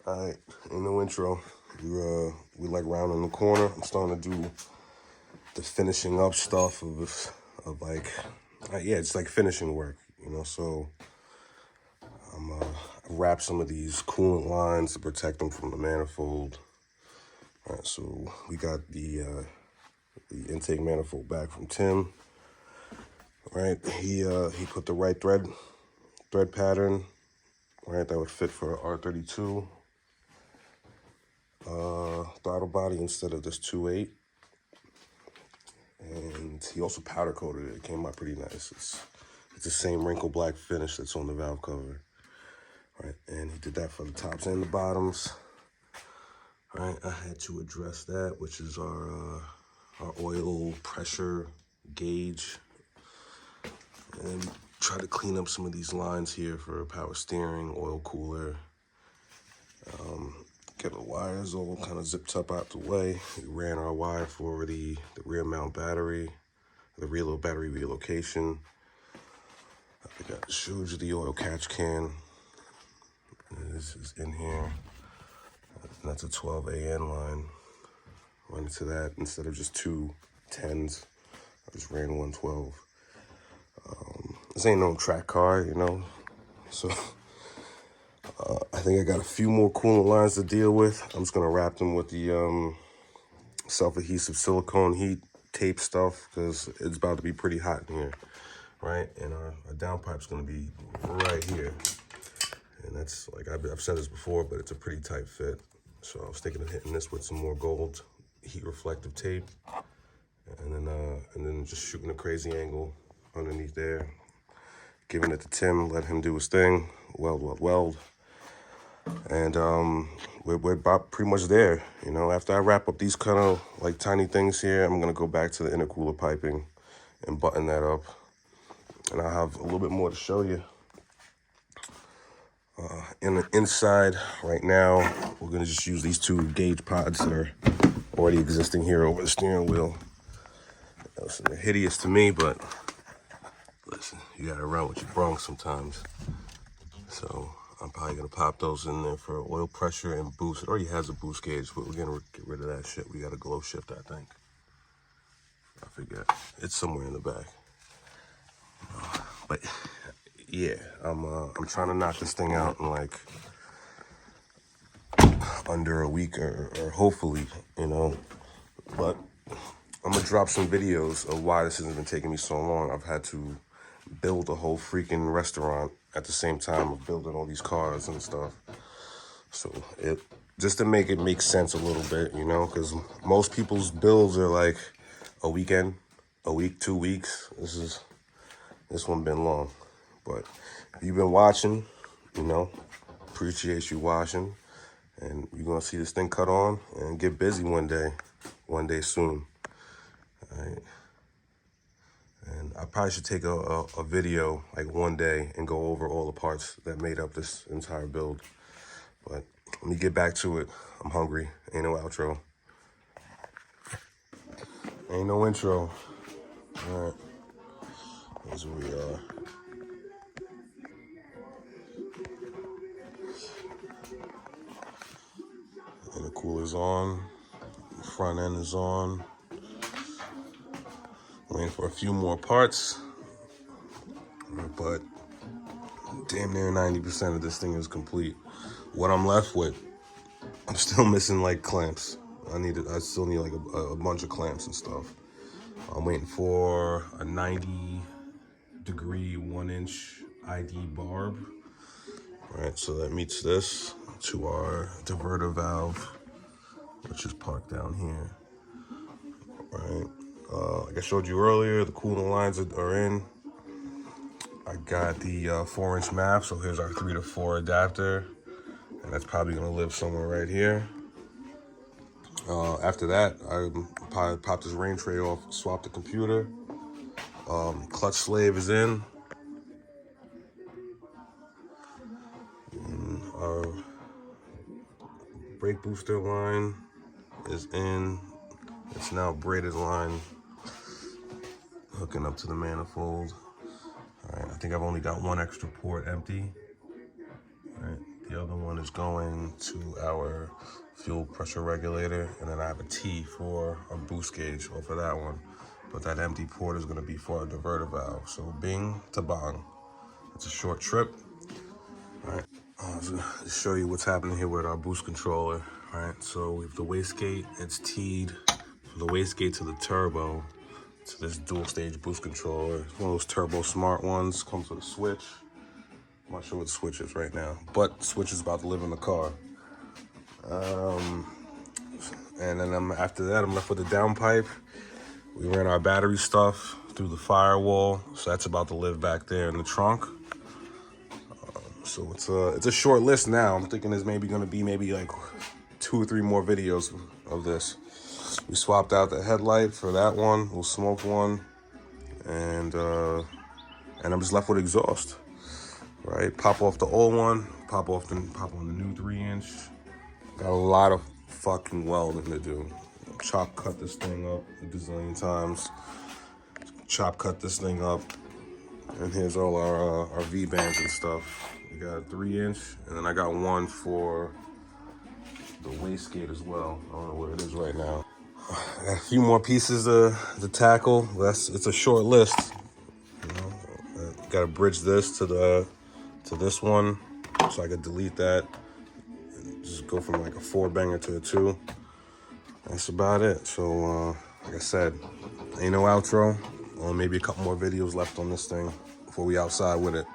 Alright, in the intro, we like rounding the corner. I'm starting to do the finishing up stuff of like, yeah, it's like finishing work, you know. So I wrap some of these coolant lines to protect them from the manifold. All right, so we got the intake manifold back from Tim. Right, he put the right thread pattern, right, that would fit for R32 throttle body instead of this 2.8. And he also powder coated it. It came out pretty nice. It's the same wrinkle black finish that's on the valve cover. Right, and he did that for the tops and the bottoms. Right, I had to address that, which is our oil pressure gauge, and try to clean up some of these lines here for power steering, oil cooler. Get the wires all kind of zipped up out the way. We ran our wire for the rear mount battery, the rear load battery relocation. I think I showed you the oil catch can. This is in here. And that's a 12 AN line. Run into that instead of just two 10s. I just ran 112. This ain't no track car, you know. So I think I got a few more coolant lines to deal with. I'm just gonna wrap them with the self-adhesive silicone heat tape stuff because it's about to be pretty hot in here, right? And our downpipe's gonna be right here. And that's, like I've said this before, but it's a pretty tight fit. So I was thinking of hitting this with some more gold heat reflective tape, and then just shooting a crazy angle underneath there, giving it to Tim, let him do his thing, weld. And we're about pretty much there, you know. After I wrap up these kind of like tiny things here, I'm gonna go back to the intercooler piping and button that up, and I'll have a little bit more to show you. In the inside right now, we're gonna just use these two gauge pods that are already existing here over the steering wheel. Listen, they're hideous to me, but listen, you gotta run with your broncs sometimes. So I'm probably gonna pop those in there for oil pressure and boost. It already has a boost gauge, but we're gonna get rid of that shit. We got a glow shift, I think. I forget. It's somewhere in the back. But yeah, I'm trying to knock this thing out in like under a week or hopefully, you know. But I'm gonna drop some videos of why this has been taking me so long. I've had to build a whole freaking restaurant at the same time of building all these cars and stuff. So it just to make it make sense a little bit, you know, because most people's builds are like a weekend, a week, 2 weeks. This one been long, but if you've been watching, you know, appreciate you watching, and you're gonna see this thing cut on and get busy one day soon. All right. And I probably should take a video like one day and go over all the parts that made up this entire build. But let me get back to it. I'm hungry. Ain't no outro. Ain't no intro. All right. Here's where we are. And the cooler's on. The front end is on. Waiting for a few more parts. But damn near 90% of this thing is complete. What I'm left with, I'm still missing like clamps. I still need like a bunch of clamps and stuff. I'm waiting for a 90-degree 1-inch ID barb. All right, so that meets this to our diverter valve, which is parked down here. All right, like I showed you earlier, the coolant lines are in. I got the 4-inch map, so here's our 3 to 4 adapter, and that's probably gonna live somewhere right here. After that, I probably pop this rain tray off, swap the computer. Clutch slave is in. And our brake booster line is in. It's now braided line hooking up to the manifold. All right, I think I've only got one extra port empty. All right, The other one is going to our fuel pressure regulator, and then I have a T for our boost gauge off of that one. But that empty port is going to be for our diverter valve. So bing to bong. It's a short trip. All right, so to show you what's happening here with our boost controller. All right, so we have the wastegate. It's teed from the wastegate to the turbo to this dual stage boost controller. It's one of those turbo smart ones. Comes with a switch. I'm not sure what the switch is right now, but the switch is about to live in the car. And then after that, I'm left with the downpipe. We ran our battery stuff through the firewall, so that's about to live back there in the trunk. So it's a short list now. I'm thinking there's maybe going to be like 2 or 3 more videos of this. We swapped out the headlight for that one, little smoke one, and I'm just left with exhaust. Right, pop off the old one, pop on the new 3-inch. Got a lot of fucking welding to do. Chop cut this thing up a gazillion times. Chop cut this thing up, and here's all our V bands and stuff. We got a 3-inch, and then I got one for the wastegate as well. I don't know where it is right now. I got a few more pieces to tackle. It's a short list. You know, got to bridge this to this one, so I could delete that. And just go from like a 4-banger to a 2. That's about it. So, like I said, ain't no outro. Or maybe a couple more videos left on this thing before we outside with it.